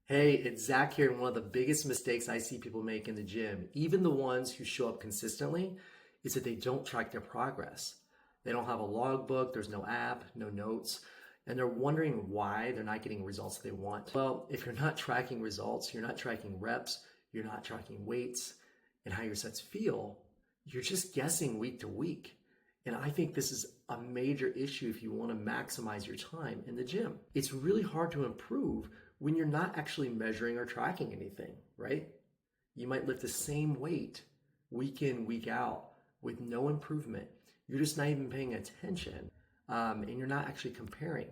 Hey, it's Zach here, and one of the biggest mistakes I see people make in the gym, even the ones who show up consistently, is that they don't track their progress. They don't have a logbook, there's no app, no notes, and they're wondering why they're not getting results they want. Well, if you're not tracking results, you're not tracking reps, you're not tracking weights, and how your sets feel, you're just guessing week to week. And I think this is a major issue if you want to maximize your time in the gym. It's really hard to improve when you're not actually measuring or tracking anything, right? You might lift the same weight week in, week out with no improvement. You're just not even paying attention, and you're not actually comparing.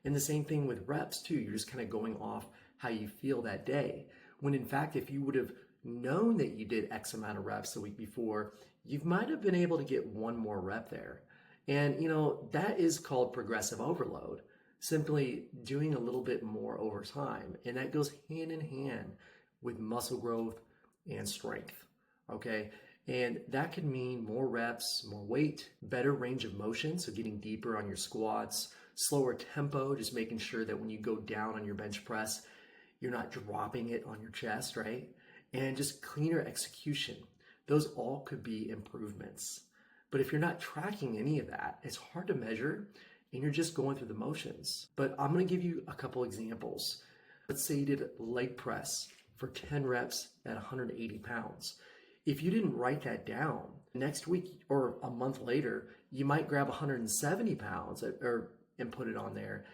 And the same thing with reps too. You're just kind of going off how you feel that day. When in fact, if you would have known that you did X amount of reps the week before, you might have been able to get one more rep there. And that is called progressive overload. Simply doing a little bit more over time. And that goes hand in hand with muscle growth and strength, okay? And that could mean more reps, more weight, better range of motion, so getting deeper on your squats, slower tempo, just making sure that when you go down on your bench press, you're not dropping it on your chest, right? And just cleaner execution. Those all could be improvements. But if you're not tracking any of that, it's hard to measure, and you're just going through the motions. But I'm gonna give you a couple examples. Let's say you did leg press for 10 reps at 180 pounds. If you didn't write that down, next week or a month later, you might grab 170 pounds and put it on there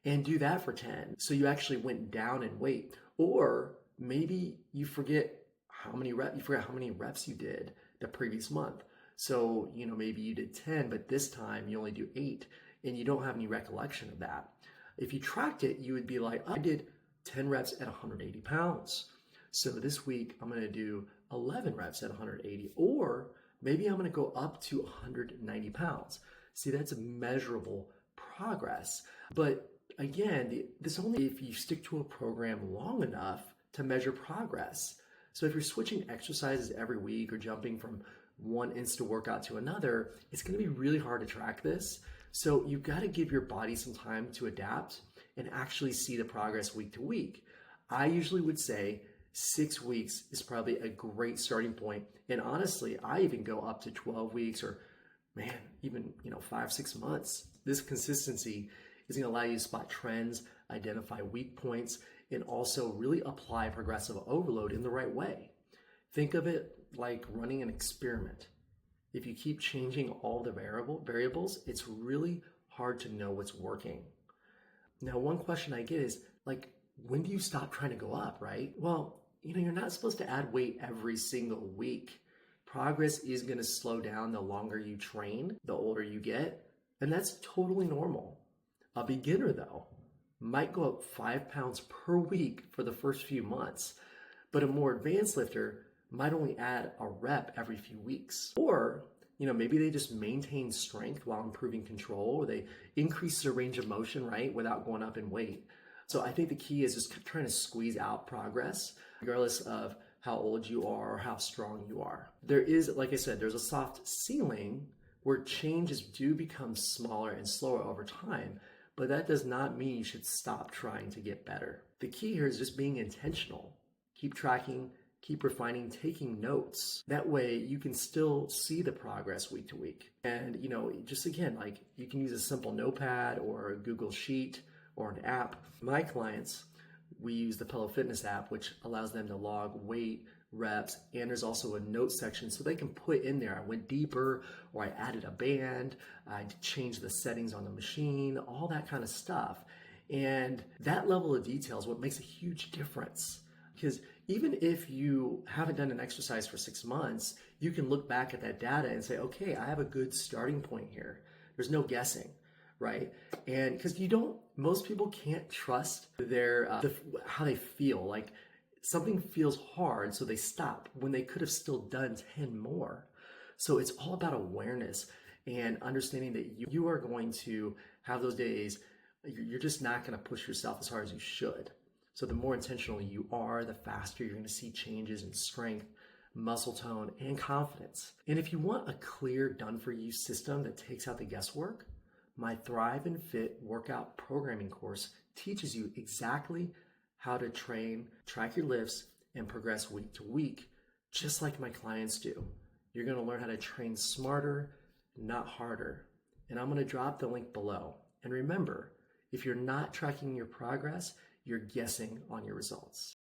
and do that for 10. So you actually went down in weight. Or maybe you forget how many reps you did the previous month. So, maybe you did 10, but this time you only do 8. And you don't have any recollection of that. If you tracked it, you would be like, I did 10 reps at 180 pounds. So this week I'm gonna do 11 reps at 180, or maybe I'm gonna go up to 190 pounds. See, that's measurable progress. But again, this only if you stick to a program long enough to measure progress. So if you're switching exercises every week or jumping from one Insta workout to another, it's gonna be really hard to track this. So you've got to give your body some time to adapt and actually see the progress week to week. I usually would say 6 weeks is probably a great starting point. And honestly, I even go up to 12 weeks or even 5-6 months. This consistency is going to allow you to spot trends, identify weak points, and also really apply progressive overload in the right way. Think of it like running an experiment. If you keep changing all the variables, it's really hard to know what's working. Now, one question I get is when do you stop trying to go up, right? Well, you're not supposed to add weight every single week. Progress is going to slow down the longer you train, the older you get, and that's totally normal. A beginner, though, might go up 5 pounds per week for the first few months, but a more advanced lifter might only add a rep every few weeks. Or, maybe they just maintain strength while improving control, or they increase their range of motion, right, without going up in weight. So I think the key is just trying to squeeze out progress, regardless of how old you are or how strong you are. There is, like I said, there's a soft ceiling where changes do become smaller and slower over time, but that does not mean you should stop trying to get better. The key here is just being intentional. Keep tracking, keep refining, taking notes. That way you can still see the progress week to week. And, just again, you can use a simple notepad or a Google Sheet or an app. My clients, we use the Pillow Fitness app, which allows them to log weight, reps, and there's also a note section so they can put in there, I went deeper, or I added a band, I changed the settings on the machine, all that kind of stuff. And that level of detail is what makes a huge difference. Because even if you haven't done an exercise for 6 months, you can look back at that data and say, okay, I have a good starting point here. There's no guessing, right? And because most people can't trust how they feel. Like something feels hard, so they stop when they could have still done 10 more. So it's all about awareness and understanding that you are going to have those days, you're just not going to push yourself as hard as you should. So the more intentional you are, the faster you're going to see changes in strength, muscle tone, and confidence. And if you want a clear, done-for-you system that takes out the guesswork, my Thrive and Fit workout programming course teaches you exactly how to train, track your lifts, and progress week to week, just like my clients do. You're going to learn how to train smarter, not harder. And I'm going to drop the link below. And remember, if you're not tracking your progress, you're guessing on your results.